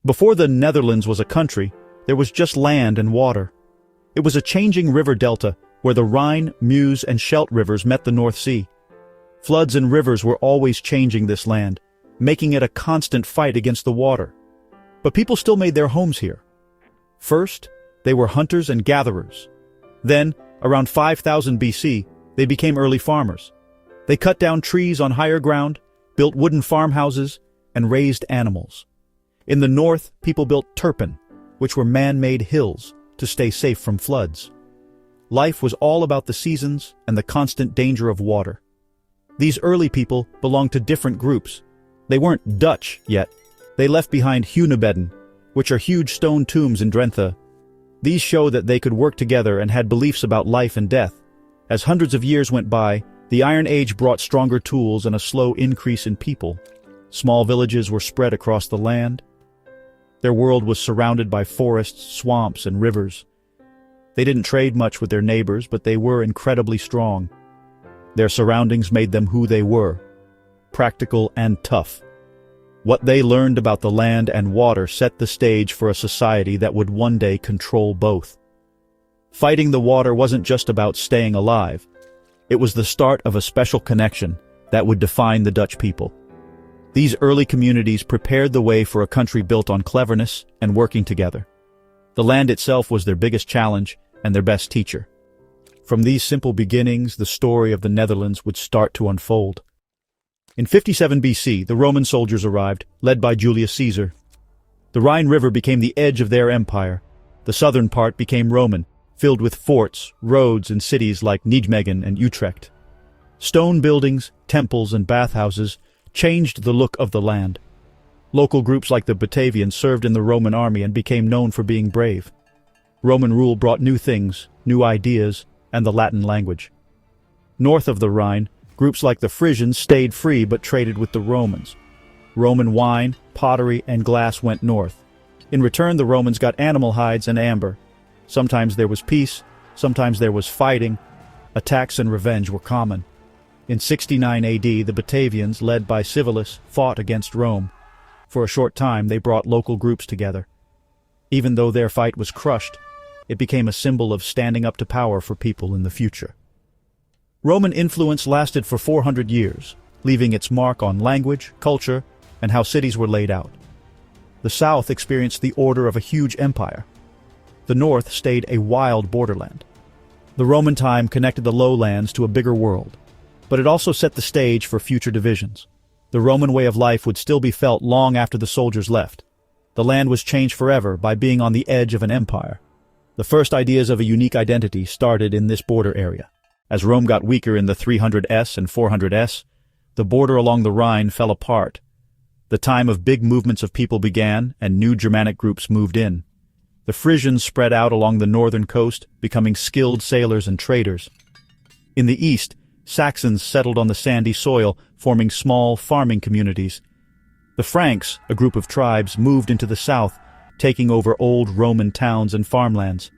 Before the Netherlands was a country, there was just land and water. It was a changing river delta where the Rhine, Meuse, and Scheldt rivers met the North Sea. Floods and rivers were always changing this land, making it a constant fight against the water. But people still made their homes here. First, they were hunters and gatherers. Then, around 5000 BC, they became early farmers. They cut down trees on higher ground, built wooden farmhouses, and raised animals. In the north, people built turpen, which were man-made hills, to stay safe from floods. Life was all about the seasons and the constant danger of water. These early people belonged to different groups. They weren't Dutch yet. They left behind hunebedden, which are huge stone tombs in Drenthe. These show that they could work together and had beliefs about life and death. As hundreds of years went by, the Iron Age brought stronger tools and a slow increase in people. Small villages were spread across the land. Their world was surrounded by forests, swamps, and rivers. They didn't trade much with their neighbors, but they were incredibly strong. Their surroundings made them who they were, practical and tough. What they learned about the land and water set the stage for a society that would one day control both. Fighting the water wasn't just about staying alive. It was the start of a special connection that would define the Dutch people. These early communities prepared the way for a country built on cleverness and working together. The land itself was their biggest challenge and their best teacher. From these simple beginnings, the story of the Netherlands would start to unfold. In 57 BC, the Roman soldiers arrived, led by Julius Caesar. The Rhine River became the edge of their empire. The southern part became Roman, filled with forts, roads, and cities like Nijmegen and Utrecht. Stone buildings, temples, and bathhouses changed the look of the land. Local groups like the Batavians served in the Roman army and became known for being brave. Roman rule brought new things, new ideas, and the Latin language. North of the Rhine, groups like the Frisians stayed free but traded with the Romans. Roman wine, pottery, and glass went north. In return, the Romans got animal hides and amber. Sometimes there was peace, sometimes there was fighting. Attacks and revenge were common. In 69 AD, the Batavians, led by Civilis, fought against Rome. For a short time, they brought local groups together. Even though their fight was crushed, it became a symbol of standing up to power for people in the future. Roman influence lasted for 400 years, leaving its mark on language, culture, and how cities were laid out. The south experienced the order of a huge empire. The north stayed a wild borderland. The Roman time connected the lowlands to a bigger world, but it also set the stage for future divisions. The Roman way of life would still be felt long after the soldiers left. The land was changed forever by being on the edge of an empire. The first ideas of a unique identity started in this border area. As Rome got weaker in the 300s and 400s, the border along the Rhine fell apart. The time of big movements of people began, and new Germanic groups moved in. The Frisians spread out along the northern coast, becoming skilled sailors and traders. In the east, Saxons settled on the sandy soil, forming small farming communities. The Franks, a group of tribes, moved into the south, taking over old Roman towns and farmlands.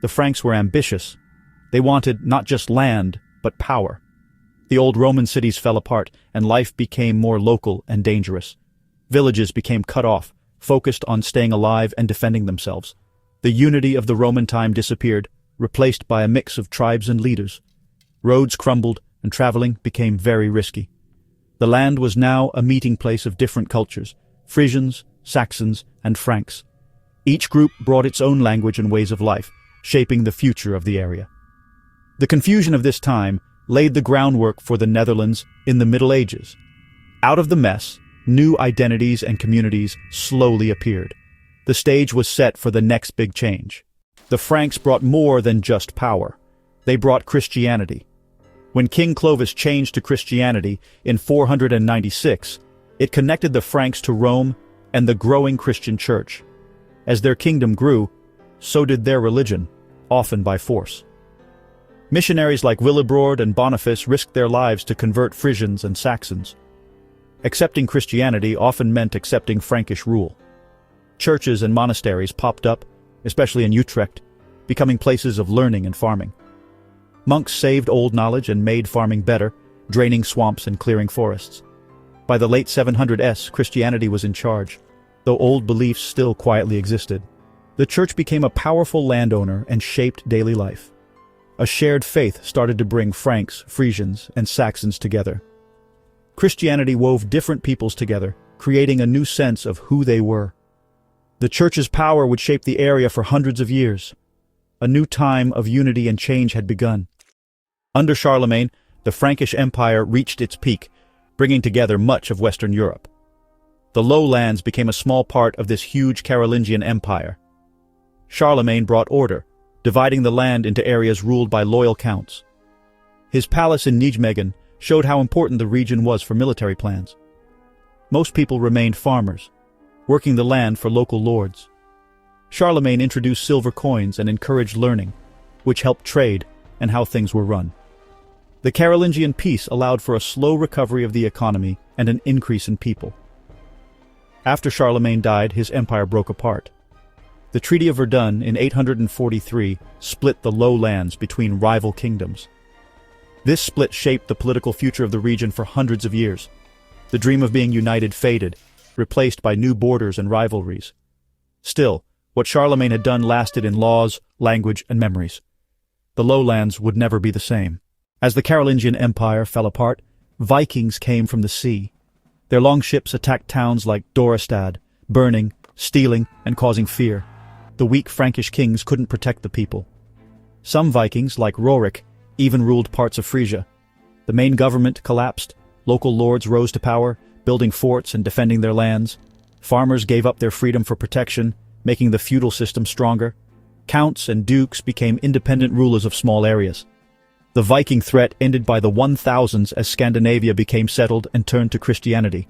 The Franks were ambitious. They wanted not just land, but power. The old Roman cities fell apart, and life became more local and dangerous. Villages became cut off, focused on staying alive and defending themselves. The unity of the Roman time disappeared, replaced by a mix of tribes and leaders. Roads crumbled, and traveling became very risky. The land was now a meeting place of different cultures: Frisians, Saxons, and Franks. Each group brought its own language and ways of life, shaping the future of the area. The confusion of this time laid the groundwork for the Netherlands in the Middle Ages. Out of the mess, new identities and communities slowly appeared. The stage was set for the next big change. The Franks brought more than just power. They brought Christianity. When King Clovis changed to Christianity in 496, it connected the Franks to Rome and the growing Christian church. As their kingdom grew, so did their religion, often by force. Missionaries like Willibrord and Boniface risked their lives to convert Frisians and Saxons. Accepting Christianity often meant accepting Frankish rule. Churches and monasteries popped up, especially in Utrecht, becoming places of learning and farming. Monks saved old knowledge and made farming better, draining swamps and clearing forests. By the late 700s, Christianity was in charge. though old beliefs still quietly existed. The church became a powerful landowner and shaped daily life. A shared faith started to bring Franks, Frisians, and Saxons together. Christianity wove different peoples together, creating a new sense of who they were. The church's power would shape the area for hundreds of years. A new time of unity and change had begun. Under Charlemagne, the Frankish Empire reached its peak, bringing together much of Western Europe. The lowlands became a small part of this huge Carolingian empire. Charlemagne brought order, dividing the land into areas ruled by loyal counts. His palace in Nijmegen showed how important the region was for military plans. Most people remained farmers, working the land for local lords. Charlemagne introduced silver coins and encouraged learning, which helped trade and how things were run. The Carolingian peace allowed for a slow recovery of the economy and an increase in people. After Charlemagne died, his empire broke apart. The Treaty of Verdun in 843 split the lowlands between rival kingdoms. This split shaped the political future of the region for hundreds of years. The dream of being united faded, replaced by new borders and rivalries. Still, what Charlemagne had done lasted in laws, language, and memories. The lowlands would never be the same. As the Carolingian Empire fell apart, Vikings came from the sea. Their longships attacked towns like Dorestad, burning, stealing, and causing fear. The weak Frankish kings couldn't protect the people. Some Vikings, like Rorik, even ruled parts of Frisia. The main government collapsed, local lords rose to power, building forts and defending their lands. Farmers gave up their freedom for protection, making the feudal system stronger. Counts and dukes became independent rulers of small areas. The Viking threat ended by the 1000s as Scandinavia became settled and turned to Christianity.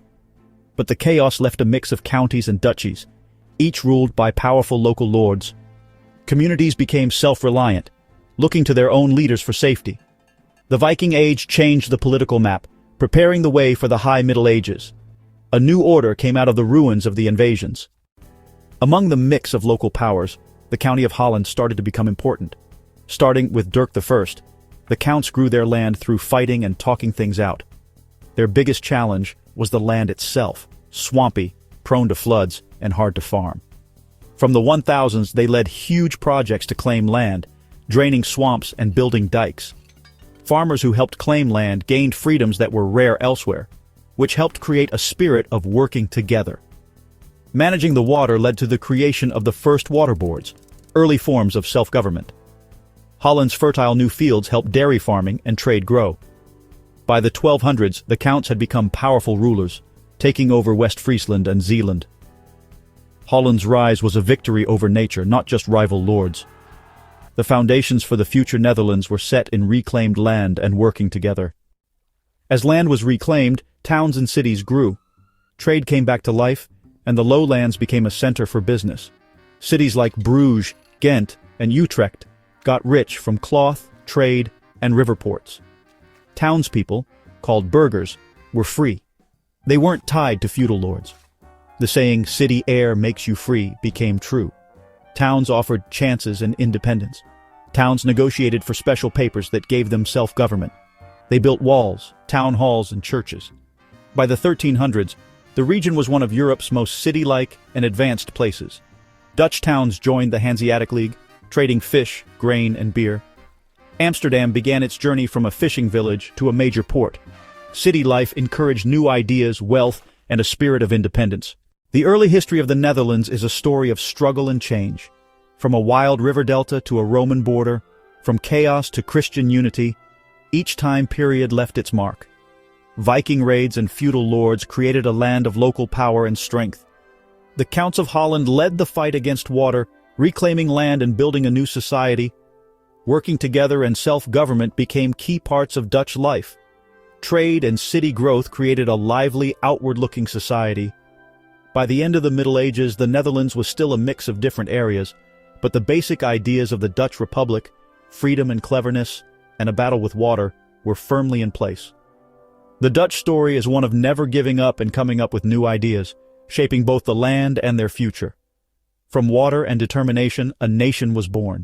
But the chaos left a mix of counties and duchies, each ruled by powerful local lords. Communities became self-reliant, looking to their own leaders for safety. The Viking Age changed the political map, preparing the way for the High Middle Ages. A new order came out of the ruins of the invasions. Among the mix of local powers, the County of Holland started to become important. Starting with Dirk I, the counts grew their land through fighting and talking things out. Their biggest challenge was the land itself, swampy, prone to floods, and hard to farm. From the 1000s, they led huge projects to claim land, draining swamps and building dikes. Farmers who helped claim land gained freedoms that were rare elsewhere, which helped create a spirit of working together. Managing the water led to the creation of the first water boards, early forms of self-government. Holland's fertile new fields helped dairy farming and trade grow. By the 1200s, the counts had become powerful rulers, taking over West Friesland and Zeeland. Holland's rise was a victory over nature, not just rival lords. The foundations for the future Netherlands were set in reclaimed land and working together. As land was reclaimed, towns and cities grew. Trade came back to life, and the lowlands became a center for business. Cities like Bruges, Ghent, and Utrecht got rich from cloth, trade, and river ports. Townspeople, called burghers, were free. They weren't tied to feudal lords. The saying, "city air makes you free," became true. Towns offered chances and independence. Towns negotiated for special papers that gave them self-government. They built walls, town halls, and churches. By the 1300s, the region was one of Europe's most city-like and advanced places. Dutch towns joined the Hanseatic League, trading fish, grain, and beer. Amsterdam began its journey from a fishing village to a major port. City life encouraged new ideas, wealth, and a spirit of independence. The early history of the Netherlands is a story of struggle and change. From a wild river delta to a Roman border, from chaos to Christian unity, each time period left its mark. Viking raids and feudal lords created a land of local power and strength. The Counts of Holland led the fight against water, reclaiming land and building a new society. Working together and self-government became key parts of Dutch life. Trade and city growth created a lively, outward-looking society. By the end of the Middle Ages, the Netherlands was still a mix of different areas, but the basic ideas of the Dutch Republic, freedom and cleverness, and a battle with water, were firmly in place. The Dutch story is one of never giving up and coming up with new ideas, shaping both the land and their future. From water and determination, a nation was born.